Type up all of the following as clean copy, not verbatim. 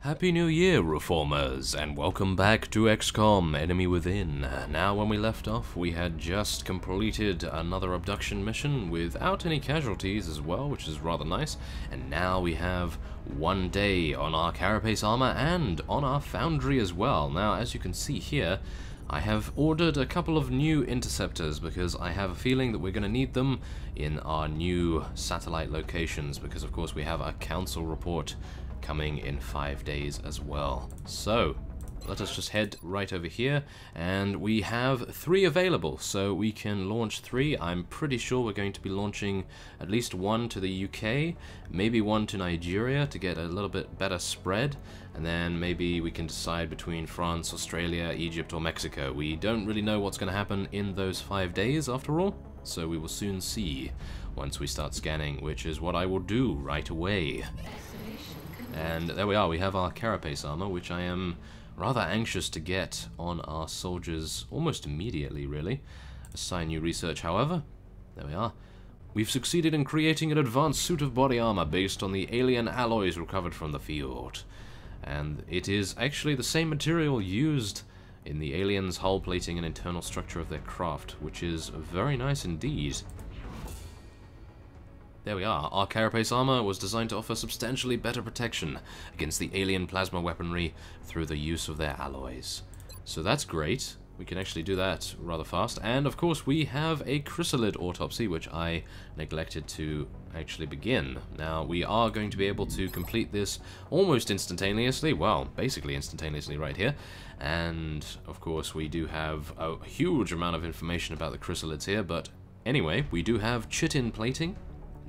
Happy New Year, Reformers, and welcome back to XCOM, Enemy Within. Now, when we left off, we had just completed another abduction mission without any casualties as well, which is rather nice. And now we have 1 day on our carapace armor and on our foundry as well. Now, as you can see here, I have ordered a couple of new interceptors because I have a feeling that we're going to need them in our new satellite locations because, of course, we have a council report coming in 5 days as well. So let us just head right over here, and we have 3 available, so we can launch 3. I'm pretty sure we're going to be launching at least 1 to the UK, maybe 1 to Nigeria to get a little bit better spread, and then maybe we can decide between France, Australia, Egypt or Mexico. We don't really know what's going to happen in those 5 days after all, so we will soon see once we start scanning, which is what I will do right away. And there we are, we have our carapace armor, which I am rather anxious to get on our soldiers almost immediately, really. Assign new research, however. There we are. We've succeeded in creating an advanced suit of body armor based on the alien alloys recovered from the field. And it is actually the same material used in the aliens' hull plating and internal structure of their craft, which is very nice indeed. There we are. Our carapace armor was designed to offer substantially better protection against the alien plasma weaponry through the use of their alloys. So that's great. We can actually do that rather fast. And of course we have a chrysalid autopsy, which I neglected to actually begin. Now we are going to be able to complete this almost instantaneously. Well, basically instantaneously right here. And of course we do have a huge amount of information about the chrysalids here. But anyway, we do have chitin plating,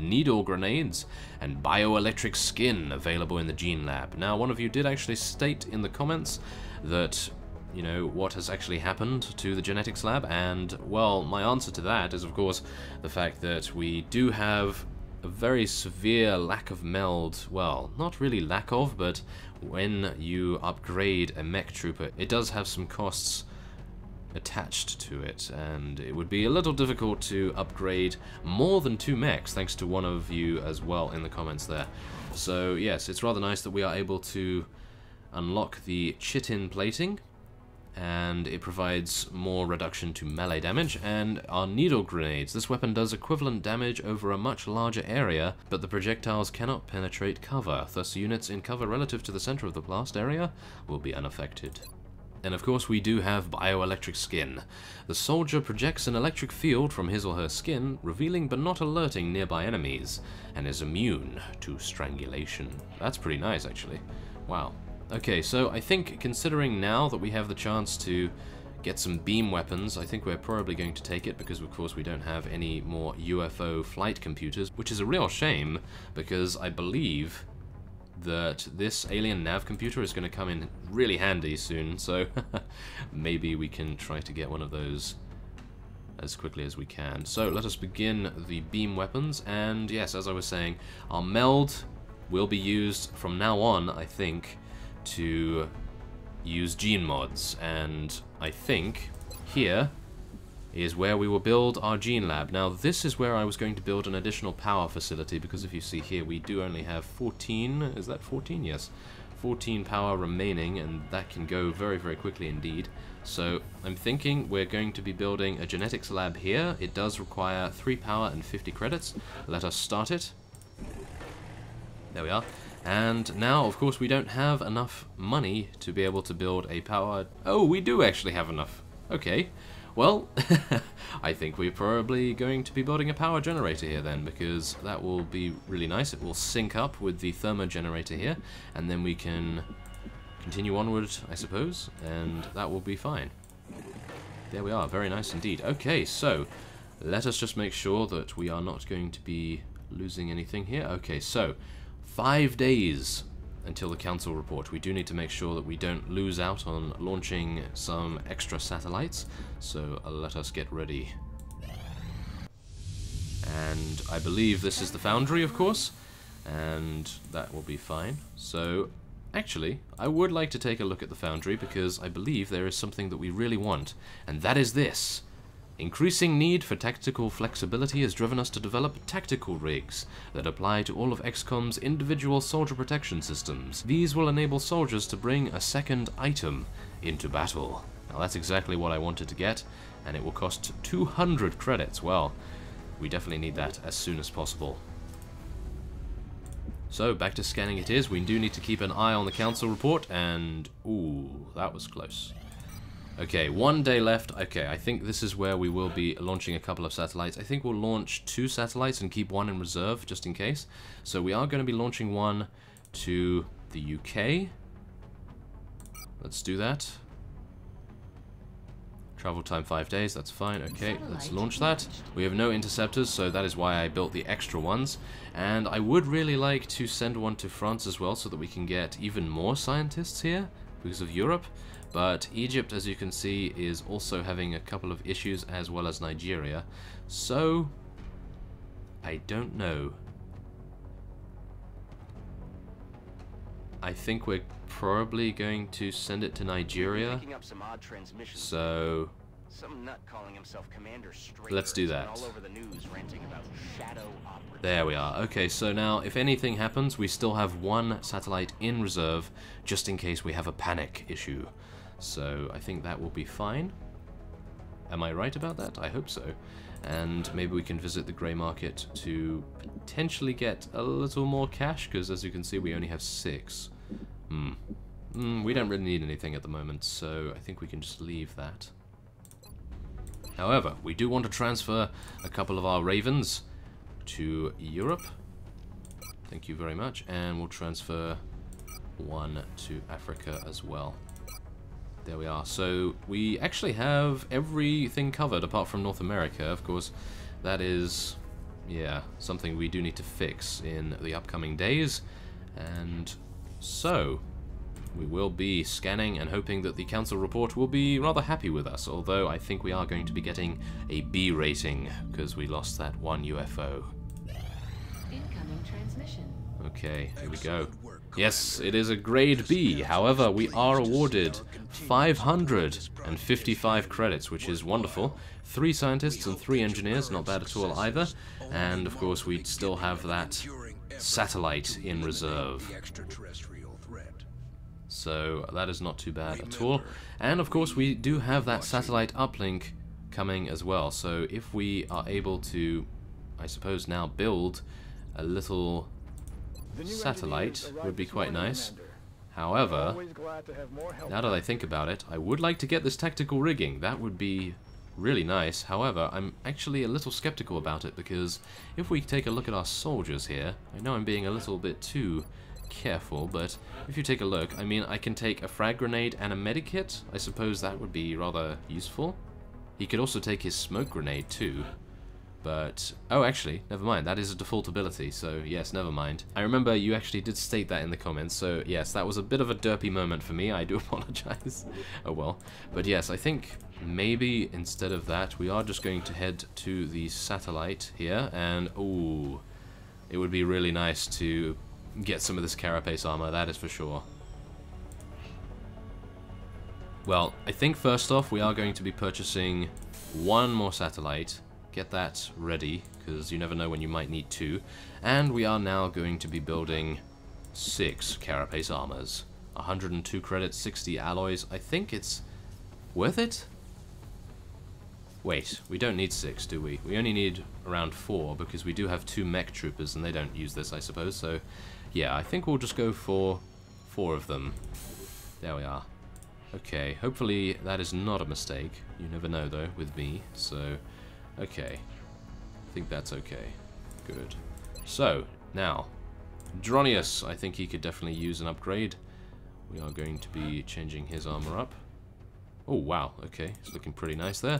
needle grenades, and bioelectric skin available in the gene lab. Now, one of you did actually state in the comments that, you know, what has actually happened to the genetics lab, and, well, my answer to that is, of course, the fact that we do have a very severe lack of meld. Well, not really lack of, but when you upgrade a mech trooper, it does have some costs attached to it, and it would be a little difficult to upgrade more than 2 mechs, thanks to one of you as well in the comments there. So yes, it's rather nice that we are able to unlock the chitin plating, and it provides more reduction to melee damage. And our needle grenades, this weapon does equivalent damage over a much larger area, but the projectiles cannot penetrate cover, thus units in cover relative to the center of the blast area will be unaffected. And of course we do have bioelectric skin. The soldier projects an electric field from his or her skin, revealing but not alerting nearby enemies, and is immune to strangulation. That's pretty nice, actually. Wow. Okay, so I think considering now that we have the chance to get some beam weapons, I think we're probably going to take it, because of course we don't have any more UFO flight computers, which is a real shame, because I believe that this alien nav computer is going to come in really handy soon, so maybe we can try to get one of those as quickly as we can. So let us begin the beam weapons, and yes, as I was saying, our meld will be used from now on, I think, to use gene mods, and I think here is where we will build our gene lab. Now this is where I was going to build an additional power facility, because if you see here we do only have 14, is that 14? Yes, 14 power remaining, and that can go very, very quickly indeed. So I'm thinking we're going to be building a genetics lab here. It does require 3 power and 50 credits. Let us start it. There we are. And now, of course, we don't have enough money to be able to build a power... Oh, we do actually have enough. Okay. Well, I think we're probably going to be building a power generator here then, because that will be really nice. It will sync up with the thermo generator here, and then we can continue onward, I suppose, and that will be fine. There we are, very nice indeed. Okay, so let us just make sure that we are not going to be losing anything here. Okay, so 5 days until the council report. We do need to make sure that we don't lose out on launching some extra satellites, so let us get ready. And I believe this is the foundry, of course, and that will be fine. So actually, I would like to take a look at the foundry, because I believe there is something that we really want, and that is this. Increasing need for tactical flexibility has driven us to develop tactical rigs that apply to all of XCOM's individual soldier protection systems. These will enable soldiers to bring a second item into battle. Now that's exactly what I wanted to get, and it will cost 200 credits. Well, we definitely need that as soon as possible. So, back to scanning it is. We do need to keep an eye on the council report, and ooh, that was close. Okay, 1 day left. Okay, I think this is where we will be launching a couple of satellites. I think we'll launch 2 satellites and keep 1 in reserve, just in case. So we are going to be launching one to the UK. Let's do that. Travel time 5 days, that's fine. Okay, let's launch that. We have no interceptors, so that is why I built the extra ones. And I would really like to send one to France as well, so that we can get even more scientists here because of Europe. But Egypt, as you can see, is also having a couple of issues, as well as Nigeria. So, I don't know. I think we're probably going to send it to Nigeria. So, let's do that. There we are. Okay, so now if anything happens, we still have 1 satellite in reserve, just in case we have a panic issue. So I think that will be fine. Am I right about that? I hope so. And maybe we can visit the grey market to potentially get a little more cash, because as you can see we only have 6. We don't really need anything at the moment, so I think we can just leave that. However, we do want to transfer a couple of our ravens to Europe. Thank you very much. And we'll transfer 1 to Africa as well. There we are. So we actually have everything covered apart from North America. Of course, that is, yeah, something we do need to fix in the upcoming days. And so we will be scanning and hoping that the council report will be rather happy with us, although I think we are going to be getting a B rating because we lost that 1 UFO. Incoming transmission. Okay, here we go. Yes, it is a grade B. However, we are awarded 555 credits, which is wonderful. 3 scientists and 3 engineers, not bad at all either. And of course, we still have that satellite in reserve. So that is not too bad at all. And of course, we do have that satellite uplink coming as well. So if we are able to, I suppose now, build a little satellite would be quite nice. However, now that I think about it, I would like to get this tactical rigging. That would be really nice. However, I'm actually a little skeptical about it, because if we take a look at our soldiers here, I know I'm being a little bit too careful, but if you take a look, I mean, I can take a frag grenade and a medikit. I suppose that would be rather useful. He could also take his smoke grenade too. But, oh, actually, never mind. That is a default ability, so yes, never mind. I remember you actually did state that in the comments, so yes, that was a bit of a derpy moment for me. I do apologize. Oh well. But yes, I think maybe instead of that, we are just going to head to the satellite here, and, ooh, it would be really nice to get some of this carapace armor, that is for sure. Well, I think first off, we are going to be purchasing 1 more satellite. Get that ready, because you never know when you might need 2. And we are now going to be building 6 carapace armors. 102 credits, 60 alloys. I think it's worth it? Wait, we don't need 6, do we? We only need around 4, because we do have 2 mech troopers, and they don't use this, I suppose. So, yeah, I think we'll just go for 4 of them. There we are. Okay, hopefully that is not a mistake. You never know, though, with me, so... Okay, I think that's okay. Good. So, now, Dronius, I think he could definitely use an upgrade. We are going to be changing his armor up. Oh, wow, okay, it's looking pretty nice there.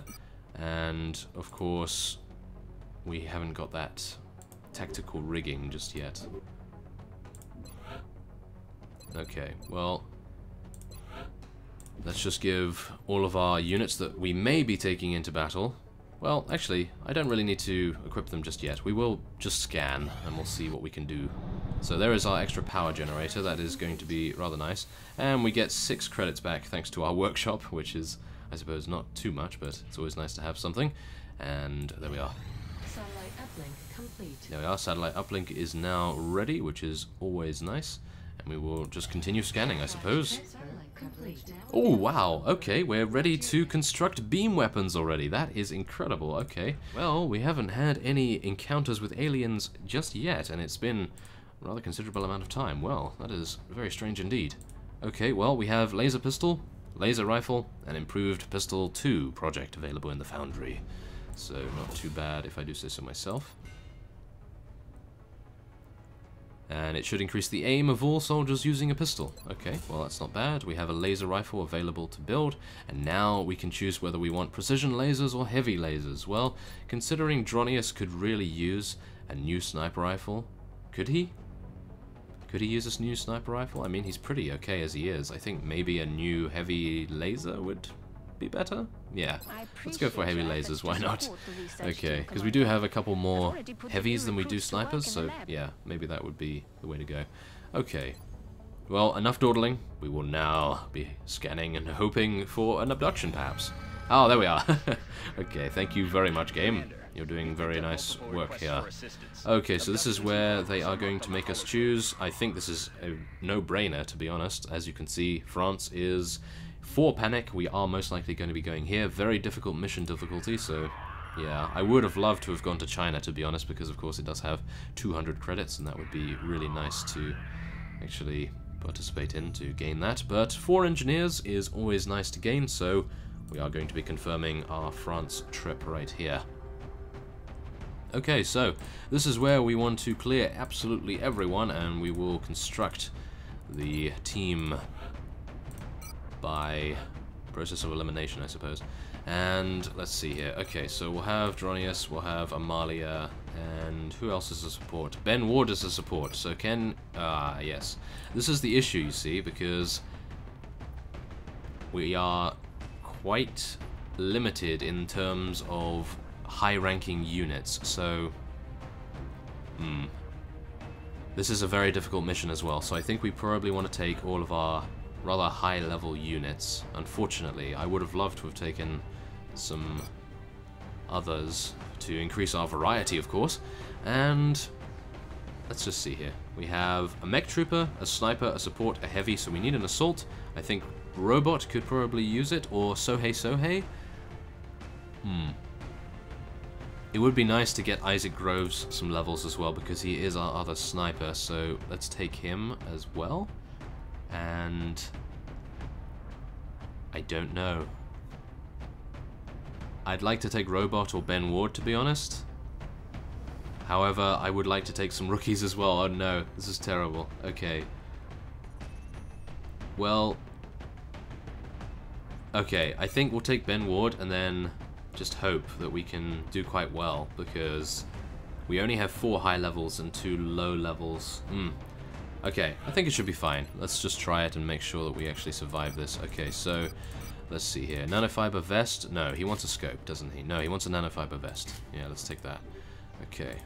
And, of course, we haven't got that tactical rigging just yet. Okay, well, let's just give all of our units that we may be taking into battle. Well, actually, I don't really need to equip them just yet. We will just scan, and we'll see what we can do. So there is our extra power generator. That is going to be rather nice. And we get 6 credits back thanks to our workshop, which is I suppose not too much, but it's always nice to have something. And there we are. Satellite uplink complete. There we are. Satellite uplink is now ready, which is always nice. And we will just continue scanning, I suppose. Oh, wow. Okay, we're ready to construct beam weapons already. That is incredible. Okay. Well, we haven't had any encounters with aliens just yet, and it's been a rather considerable amount of time. Well, that is very strange indeed. Okay, well, we have laser pistol, laser rifle, and improved pistol 2 project available in the foundry. So, not too bad if I do say so myself. And it should increase the aim of all soldiers using a pistol. Okay, well that's not bad. We have a laser rifle available to build, and now we can choose whether we want precision lasers or heavy lasers. Well, considering Dronius could really use a new sniper rifle, could he? Could he use this new sniper rifle? I mean, he's pretty okay as he is. I think maybe a new heavy laser would be better? Yeah, let's go for heavy lasers, why not? Okay, because we do have a couple more heavies than we do snipers, so yeah, maybe that would be the way to go. Okay, well, enough dawdling. We will now be scanning and hoping for an abduction, perhaps. Oh, there we are. Okay, thank you very much, game. You're doing very nice work here. Okay, so this is where they are going to make us choose. I think this is a no-brainer, to be honest. As you can see, France is... For panic, we are most likely going to be going here. Very difficult mission difficulty, so yeah, I would have loved to have gone to China, to be honest, because of course it does have 200 credits, and that would be really nice to actually participate in to gain that. But 4 engineers is always nice to gain, so we are going to be confirming our France trip right here. Okay, so this is where we want to clear absolutely everyone, and we will construct the team by process of elimination, I suppose. And let's see here. Okay, so we'll have Dronius, we'll have Amalia, and who else is a support? Ben Ward is a support. So yes. This is the issue, you see, because we are quite limited in terms of high-ranking units. So, this is a very difficult mission as well. So I think we probably want to take all of our rather high-level units. Unfortunately, I would have loved to have taken some others to increase our variety, of course. And let's just see here. We have a mech trooper, a sniper, a support, a heavy, so we need an assault. I think robot could probably use it, or Sohei. It would be nice to get Isaac Groves some levels as well, because he is our other sniper, so let's take him as well. And I don't know. I'd like to take Robot or Ben Ward, to be honest. However, I would like to take some rookies as well. Oh no, this is terrible. Okay. Well, okay, I think we'll take Ben Ward and then just hope that we can do quite well, because we only have 4 high levels and 2 low levels. Okay, I think it should be fine. Let's just try it and make sure that we actually survive this. Okay, so let's see here. Nanofiber vest? No, he wants a scope, doesn't he? No, he wants a nanofiber vest. Yeah, let's take that. Okay.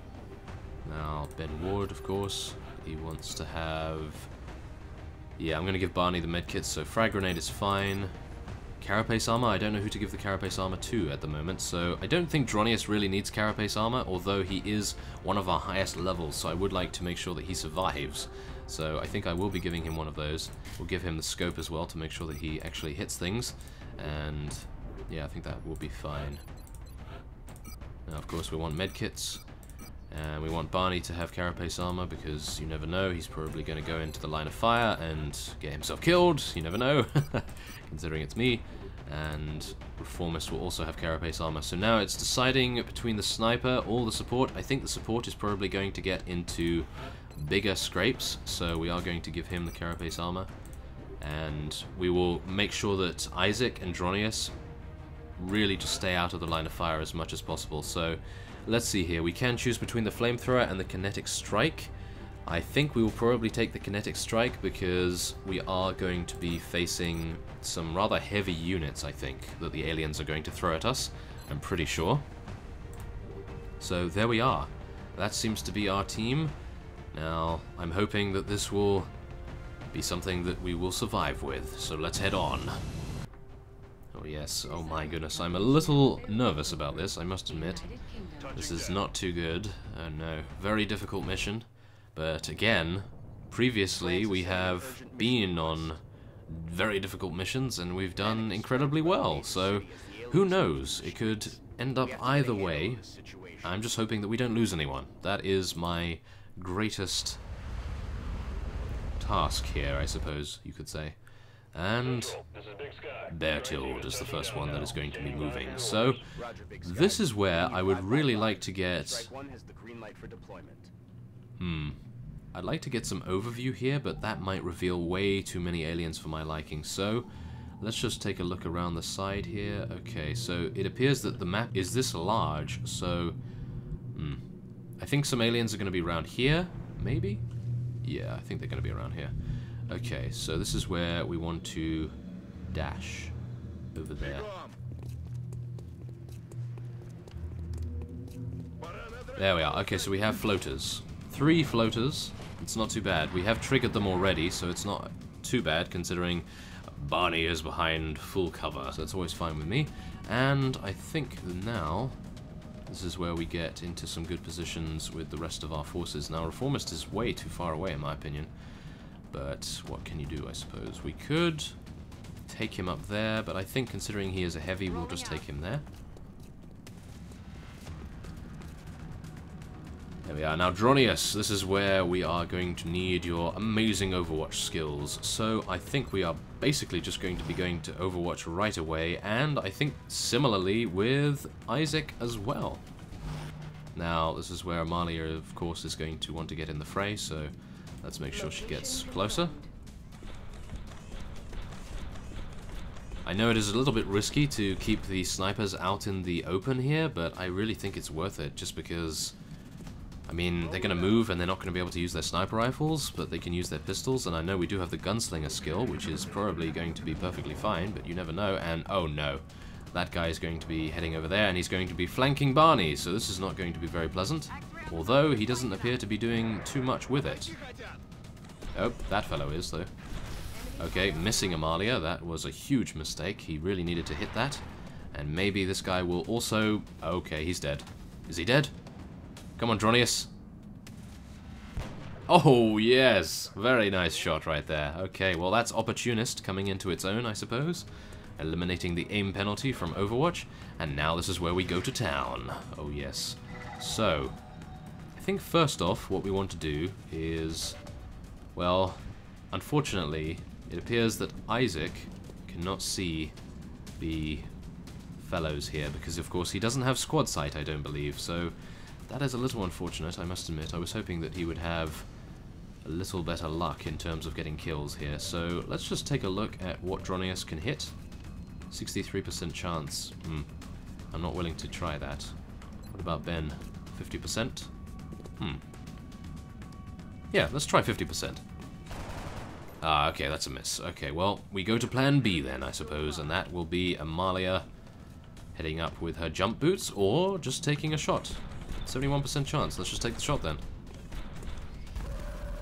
Now, Ben Ward, of course. He wants to have... Yeah, I'm going to give Barney the medkit, so frag grenade is fine. Carapace armor? I don't know who to give the carapace armor to at the moment, so I don't think Dronius really needs carapace armor, although he is one of our highest levels, so I would like to make sure that he survives. So I think I will be giving him one of those. We'll give him the scope as well to make sure that he actually hits things, and yeah, I think that will be fine. Now, of course, we want medkits, and we want Barney to have carapace armor, because you never know, he's probably going to go into the line of fire and get himself killed. You never know, considering it's me. And Reformist will also have carapace armor. So now it's deciding between the sniper or the support. I think the support is probably going to get into bigger scrapes, so we are going to give him the carapace armor. And we will make sure that Isaac and Dronius really just stay out of the line of fire as much as possible. So let's see here. We can choose between the flamethrower and the kinetic strike. I think we will probably take the kinetic strike, because we are going to be facing some rather heavy units, I think, that the aliens are going to throw at us. I'm pretty sure. So there we are. That seems to be our team. Now, I'm hoping that this will be something that we will survive with. So let's head on. Oh yes, oh my goodness, I'm a little nervous about this, I must admit. This is not too good. Oh no, very difficult mission. But again, previously we have been on very difficult missions and we've done incredibly well, so who knows, it could end up either way. I'm just hoping that we don't lose anyone. That is my greatest task here, I suppose you could say. And Bertild is the first one that is going to be moving. So this is where I would really like to get... I'd like to get some overview here, but that might reveal way too many aliens for my liking. So let's just take a look around the side here. Okay, so it appears that the map is this large, so I think some aliens are going to be around here, maybe? Yeah, I think they're going to be around here. Okay, so this is where we want to dash over there. There we are. Okay, so we have floaters. 3 floaters. It's not too bad. We have triggered them already, so it's not too bad considering Barney is behind full cover, so that's always fine with me. And I think now this is where we get into some good positions with the rest of our forces. Now, Reformist is way too far away in my opinion, but what can you do, I suppose? We could take him up there, but I think considering he is a heavy, we'll just take him there. There we are. Now, Dronius, this is where we are going to need your amazing Overwatch skills. So I think we are basically just going to be going to Overwatch right away, and I think similarly with Isaac as well. Now, this is where Amalia, of course, is going to want to get in the fray, so let's make sure she gets closer. I know it is a little bit risky to keep the snipers out in the open here, but I really think it's worth it just because... I mean, they're going to move and they're not going to be able to use their sniper rifles, but they can use their pistols, and I know we do have the gunslinger skill, which is probably going to be perfectly fine, but you never know, and oh no. That guy is going to be heading over there, and he's going to be flanking Barney, so this is not going to be very pleasant, although he doesn't appear to be doing too much with it. Oh, that fellow is, though. Okay, missing Amalia, that was a huge mistake, he really needed to hit that, and maybe this guy will also... Okay, he's dead. Is he dead? Come on, Dronius. Oh, yes. Very nice shot right there. Okay, well, that's Opportunist coming into its own, I suppose. Eliminating the aim penalty from Overwatch. And now this is where we go to town. Oh, yes. So, I think first off, what we want to do is... Well, unfortunately, it appears that Isaac cannot see the fellows here. Because, of course, he doesn't have squad sight, I don't believe. So... That is a little unfortunate, I must admit. I was hoping that he would have a little better luck in terms of getting kills here. So let's just take a look at what Dronius can hit. 63% chance. I'm not willing to try that. What about Ben? 50%? Yeah, let's try 50%. Ah, okay, that's a miss. Okay, well, we go to plan B then, I suppose, and that will be Amalia heading up with her jump boots, or just taking a shot. 71% chance. Let's just take the shot then.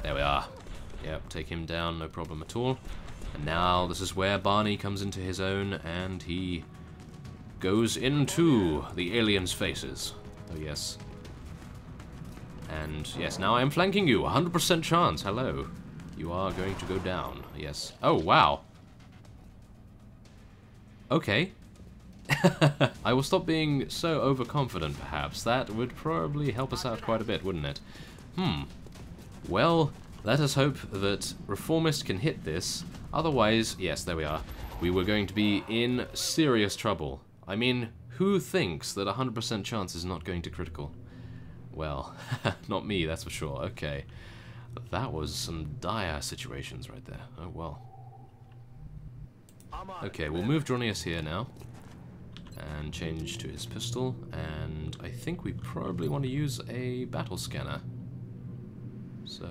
There we are. Yep, take him down, no problem at all. And now this is where Barney comes into his own, and he goes into the aliens' faces. Oh, yes. And, yes, now I am flanking you. 100% chance. Hello. You are going to go down. Yes. Oh, wow. Okay. I will stop being so overconfident, perhaps. That would probably help us out quite a bit, wouldn't it? Well, let us hope that Reformist can hit this. Otherwise, yes, there we are. We were going to be in serious trouble. I mean, who thinks that 100% chance is not going to critical? Well, not me, that's for sure. Okay. That was some dire situations right there. Oh, well. Okay, we'll move Dronius here now. And change to his pistol, and I think we probably want to use a battle scanner. So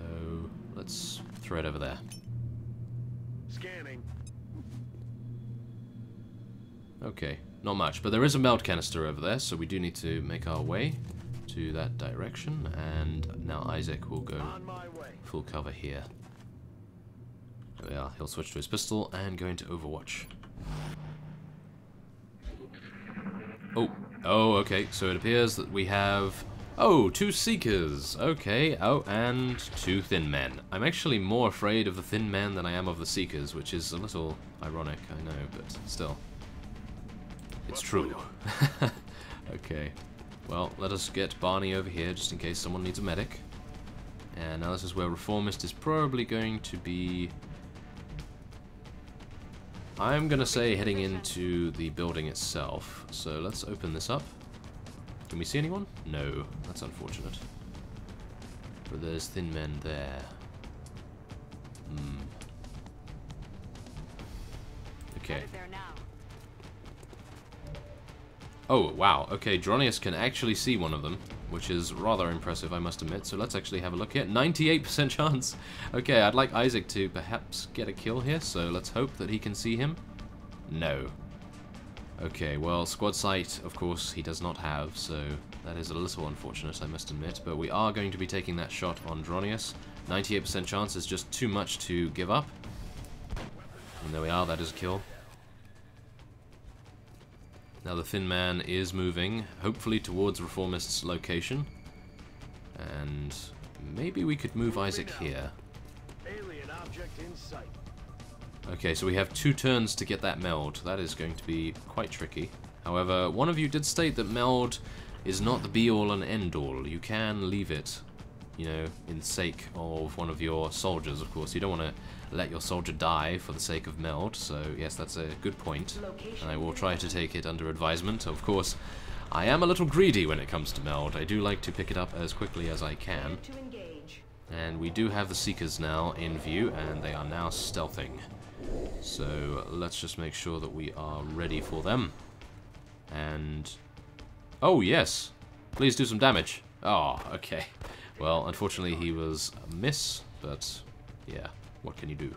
let's throw it over there. Scanning. Okay, not much, but there is a melt canister over there, so we do need to make our way to that direction, and now Isaac will go full cover here. There we are, he'll switch to his pistol and go into Overwatch. Oh, okay, so it appears that we have... Oh, 2 Seekers! Okay, oh, and 2 Thin Men. I'm actually more afraid of the Thin Men than I am of the Seekers, which is a little ironic, I know, but still. It's true. Okay, well, let us get Barney over here, just in case someone needs a medic. And now this is where Reformist is probably going to be... I'm gonna say heading into the building itself. So let's open this up. Can we see anyone? No, that's unfortunate. But there's Thin Men there. Okay. Oh, wow. Okay, Dronius can actually see one of them, which is rather impressive, I must admit. So let's actually have a look here. 98% chance. Okay, I'd like Isaac to perhaps get a kill here, so let's hope that he can see him. No. Okay, well, squad sight, of course, he does not have, so that is a little unfortunate, I must admit. But we are going to be taking that shot on Dronius. 98% chance is just too much to give up. And there we are, that is a kill. Now the Thin Man is moving, hopefully towards Reformist's location. And maybe we could move Isaac here. Alien object in sight. Okay, so we have 2 turns to get that meld. That is going to be quite tricky. However, one of you did state that meld is not the be-all and end-all. You can leave it, you know, in the sake of one of your soldiers, of course. You don't want to let your soldier die for the sake of meld, so yes, that's a good point. And I will try to take it under advisement. Of course, I am a little greedy when it comes to meld. I do like to pick it up as quickly as I can. And we do have the Seekers now in view, and they are now stealthing. So let's just make sure that we are ready for them. And... oh, yes! Please do some damage. Oh, okay. Well, unfortunately he was a miss, but yeah, what can you do?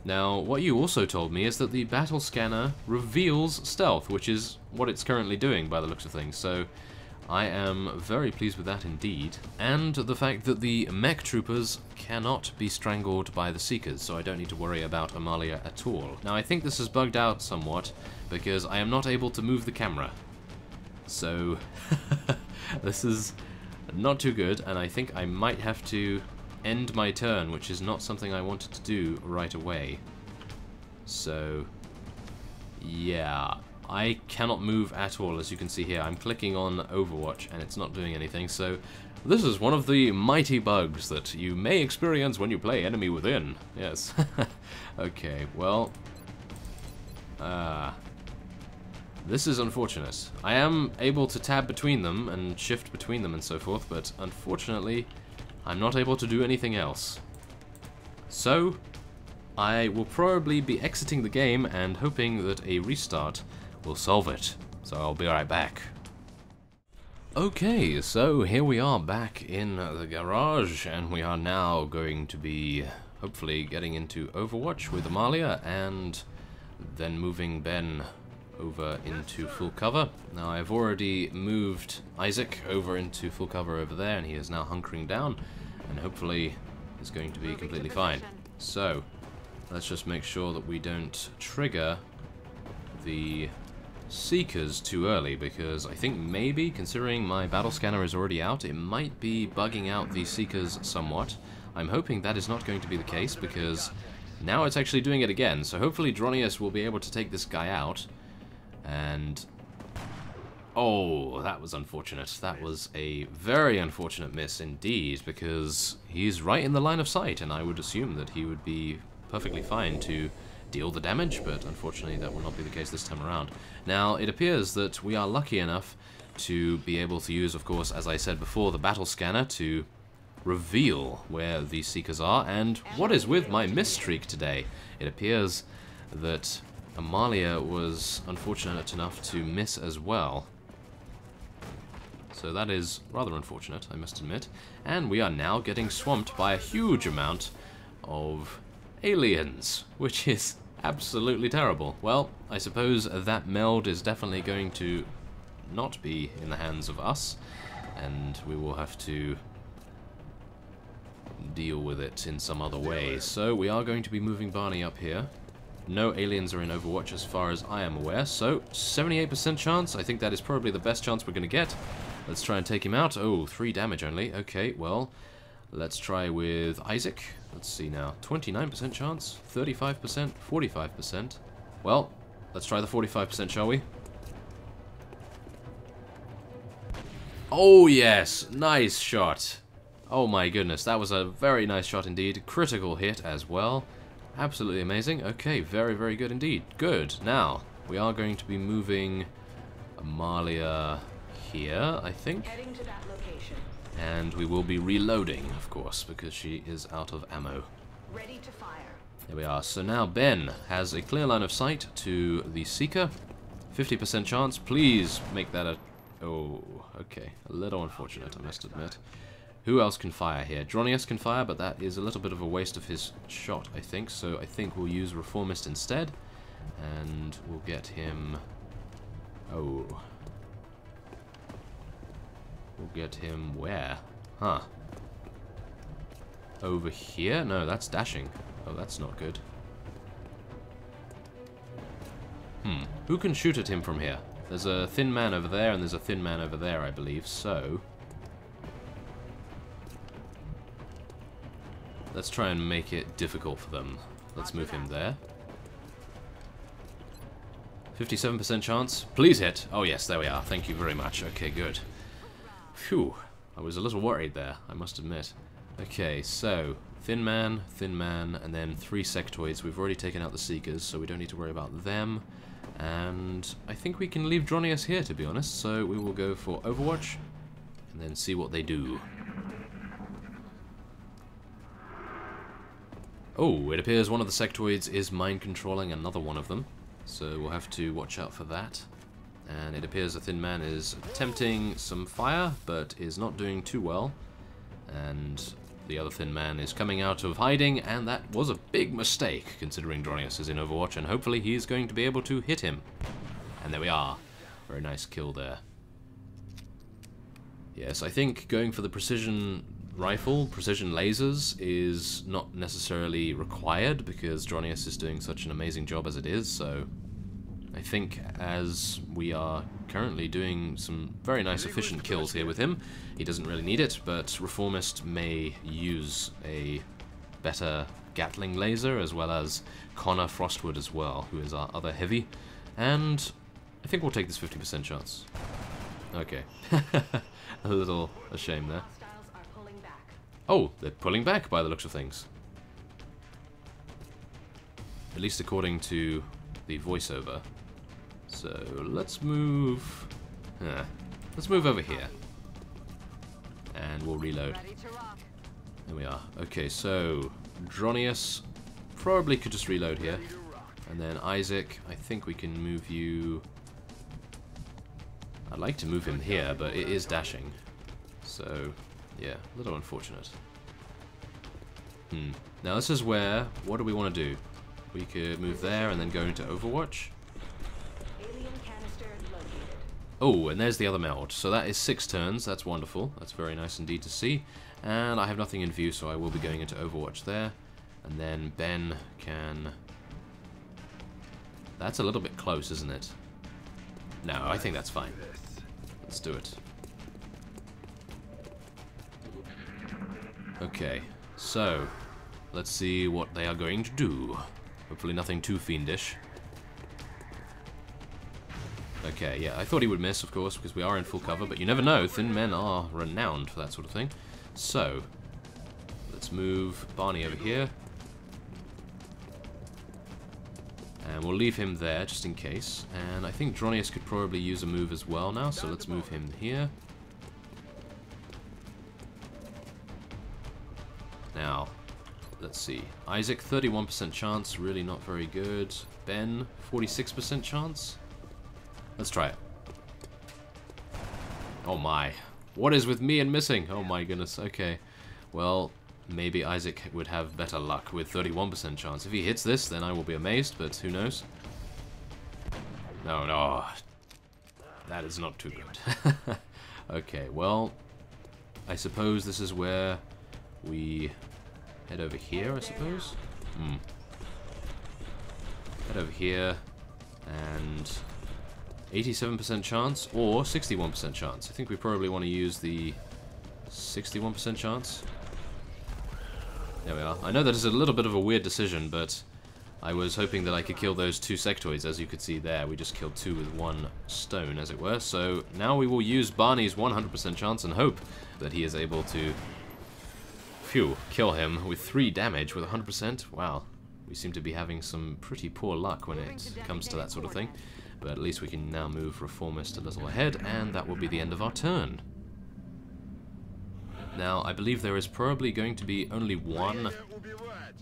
Now, what you also told me is that the battle scanner reveals stealth, which is what it's currently doing by the looks of things, so I am very pleased with that indeed. And the fact that the mech troopers cannot be strangled by the Seekers, so I don't need to worry about Amalia at all. Now, I think this is bugged out somewhat, because I am not able to move the camera. So, this is not too good, and I think I might have to end my turn, which is not something I wanted to do right away. So, yeah, I cannot move at all, as you can see here. I'm clicking on Overwatch, and it's not doing anything, so this is one of the mighty bugs that you may experience when you play Enemy Within. Yes. Okay, well, this is unfortunate. I am able to tab between them and shift between them and so forth, but unfortunately, I'm not able to do anything else. So, I will probably be exiting the game and hoping that a restart will solve it. So I'll be right back. Okay, so here we are back in the garage, and we are now going to be hopefully getting into Overwatch with Amalia, and then moving Ben over into full cover. Now, I've already moved Isaac over into full cover over there, and he is now hunkering down, and hopefully is going to be completely fine. So, let's just make sure that we don't trigger the Seekers too early, because I think maybe, considering my battle scanner is already out, it might be bugging out the Seekers somewhat. I'm hoping that is not going to be the case, because now it's actually doing it again, so hopefully Dronius will be able to take this guy out. And oh, that was unfortunate. That was a very unfortunate miss indeed, because he's right in the line of sight, and I would assume that he would be perfectly fine to deal the damage, but unfortunately that will not be the case this time around. Now, it appears that we are lucky enough to be able to use, of course, as I said before, the battle scanner to reveal where these Seekers are. And what is with my miss streak today? It appears that Amalia was unfortunate enough to miss as well. So that is rather unfortunate, I must admit. And we are now getting swamped by a huge amount of aliens, which is absolutely terrible. Well, I suppose that meld is definitely going to not be in the hands of us, and we will have to deal with it in some other way. So we are going to be moving Barney up here. No aliens are in Overwatch as far as I am aware, so 78% chance. I think that is probably the best chance we're going to get. Let's try and take him out. Oh, 3 damage only. Okay, well, let's try with Isaac. Let's see now. 29% chance, 35%, 45%. Well, let's try the 45%, shall we? Oh, yes. Nice shot. Oh my goodness, that was a very nice shot indeed. Critical hit as well. Absolutely amazing. Okay, very, very good indeed. Good. Now, we are going to be moving Amalia here, I think. Heading to that location. And we will be reloading, of course, because she is out of ammo. Ready to fire. There we are. So now Ben has a clear line of sight to the Seeker. 50% chance. Please make that a... Oh, okay. A little unfortunate, I must admit. Who else can fire here? Dronius can fire, but that is a little bit of a waste of his shot, I think. So I think we'll use Reformist instead. And we'll get him... Oh. We'll get him where? Huh. Over here? No, that's dashing. Oh, that's not good. Who can shoot at him from here? There's a thin man over there, and there's a thin man over there, I believe, so... Let's try and make it difficult for them. Let's move him there. 57% chance. Please hit. Oh yes, there we are. Thank you very much. Okay, good. Phew. I was a little worried there, I must admit. Okay, so thin man, and then 3 sectoids. We've already taken out the Seekers, so we don't need to worry about them. And I think we can leave Dronius here, to be honest. So we will go for Overwatch, and then see what they do. Oh, it appears one of the sectoids is mind-controlling another one of them. So we'll have to watch out for that. And it appears the thin man is attempting some fire, but is not doing too well. And the other thin man is coming out of hiding, and that was a big mistake, considering Dronius is in Overwatch, and hopefully he's going to be able to hit him. And there we are. Very nice kill there. Yes, I think going for the precision rifle, precision lasers, is not necessarily required, because Dronius is doing such an amazing job as it is, so... I think as we are currently doing some very nice efficient kills here with him, he doesn't really need it, but Reformist may use a better Gatling laser, as well as Connor Frostwood as well, who is our other heavy, and I think we'll take this 50% chance. Okay. A little shame there. Oh, they're pulling back by the looks of things. At least according to the voiceover. So let's move... let's move over here. And we'll reload. There we are. Okay, so Dronius probably could just reload here. And then Isaac, I think we can move you... I'd like to move him here, but it is dashing. So, yeah, a little unfortunate. Now this is where... What do we want to do? We could move there and then go into Overwatch. Oh, and there's the other meld. So that is 6 turns. That's wonderful. That's very nice indeed to see. And I have nothing in view, so I will be going into Overwatch there. And then Ben can... That's a little bit close, isn't it? No, I think that's fine. Let's do it. Okay, so let's see what they are going to do. Hopefully nothing too fiendish. Okay, yeah, I thought he would miss, of course, because we are in full cover, but you never know. Thin men are renowned for that sort of thing. So, let's move Barney over here. And we'll leave him there, just in case. And I think Dronius could probably use a move as well now, so let's move him here. Now, let's see. Isaac, 31% chance, really not very good. Ben, 46% chance. Let's try it. Oh my. What is with me and missing? Oh my goodness. Okay. Well, maybe Isaac would have better luck with 31% chance. If he hits this, then I will be amazed, but who knows? No, no. That is not too good. Okay, well, I suppose this is where we head over here, I suppose? head over here, and 87% chance or 61% chance. I think we probably want to use the 61% chance. There we are. I know that is a little bit of a weird decision, but I was hoping that I could kill those two sectoids. As you could see there, we just killed two with one stone, as it were. So now we will use Barney's 100% chance and hope that he is able to, kill him with 3 damage with 100%. Wow, we seem to be having some pretty poor luck when it comes to that sort of thing. But at least we can now move Reformist a little ahead, and that will be the end of our turn. Now, I believe there is probably going to be only one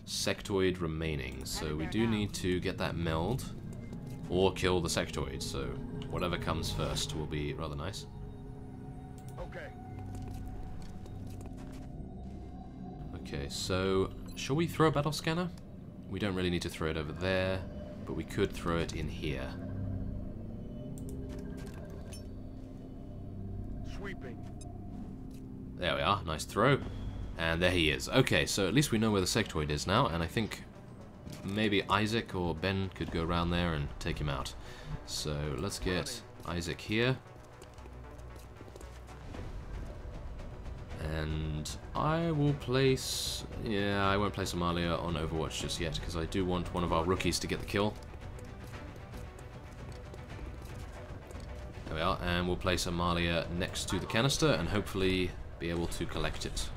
sectoid remaining, so we do need to get that meld or kill the sectoid, so whatever comes first will be rather nice. Okay. Okay, so shall we throw a battle scanner? We don't really need to throw it over there, but we could throw it in here. Sweeping. There we are, nice throw. And there he is. Okay, so at least we know where the sectoid is now, and I think maybe Isaac or Ben could go around there and take him out. So let's get Isaac here. And I will place... yeah, I won't place Amalia on Overwatch just yet, because I do want one of our rookies to get the kill. There we are, and we'll place Amalia next to the canister and hopefully be able to collect it.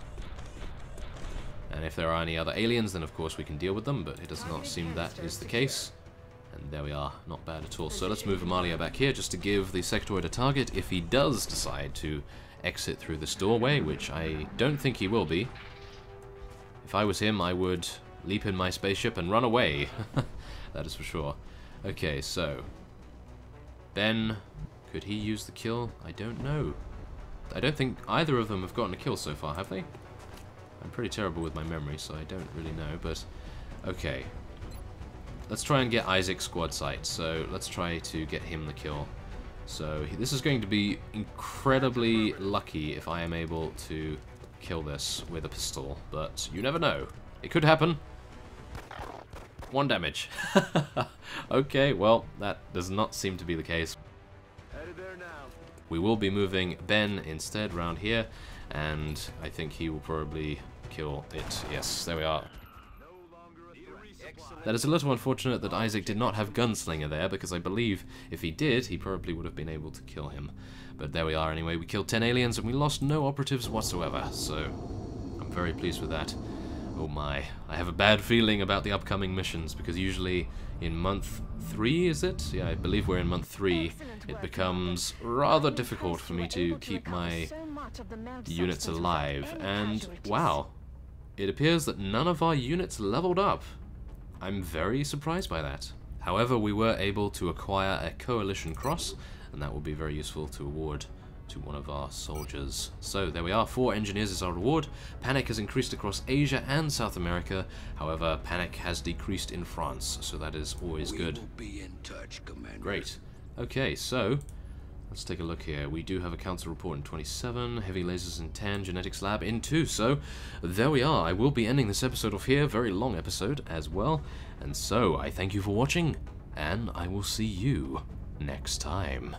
And if there are any other aliens, then of course we can deal with them, but it does not seem that is the case. And there we are, not bad at all. So let's move Amalia back here just to give the sectoid a target if he does decide to exit through this doorway, which I don't think he will be. If I was him, I would leap in my spaceship and run away. That is for sure. Okay, so Ben, could he use the kill? I don't know. I don't think either of them have gotten a kill so far, have they? I'm pretty terrible with my memory, so I don't really know, but okay. Let's try and get Isaac's squad sight, so let's try to get him the kill. So this is going to be incredibly lucky if I am able to kill this with a pistol, but you never know. It could happen. 1 damage. Okay, well, that does not seem to be the case. Headed there now. We will be moving Ben instead round here, and I think he will probably kill it. Yes, there we are. That is a little unfortunate that Isaac did not have Gunslinger there, because I believe if he did, he probably would have been able to kill him. But there we are anyway. We killed 10 aliens and we lost no operatives whatsoever, so I'm very pleased with that. Oh my, I have a bad feeling about the upcoming missions, because usually in month 3, is it? Yeah, I believe we're in month 3. It becomes rather difficult for me to keep my units alive, and wow, it appears that none of our units leveled up. I'm very surprised by that. However, we were able to acquire a coalition cross, and that will be very useful to award to one of our soldiers. So there we are, 4 engineers is our reward. Panic has increased across Asia and South America. However, panic has decreased in France, so that is always good. We will be in touch, Commander. Great. Okay, so let's take a look here. We do have a council report in 27, heavy lasers in 10, genetics lab in 2. So there we are. I will be ending this episode off here. Very long episode as well. And so I thank you for watching, and I will see you next time.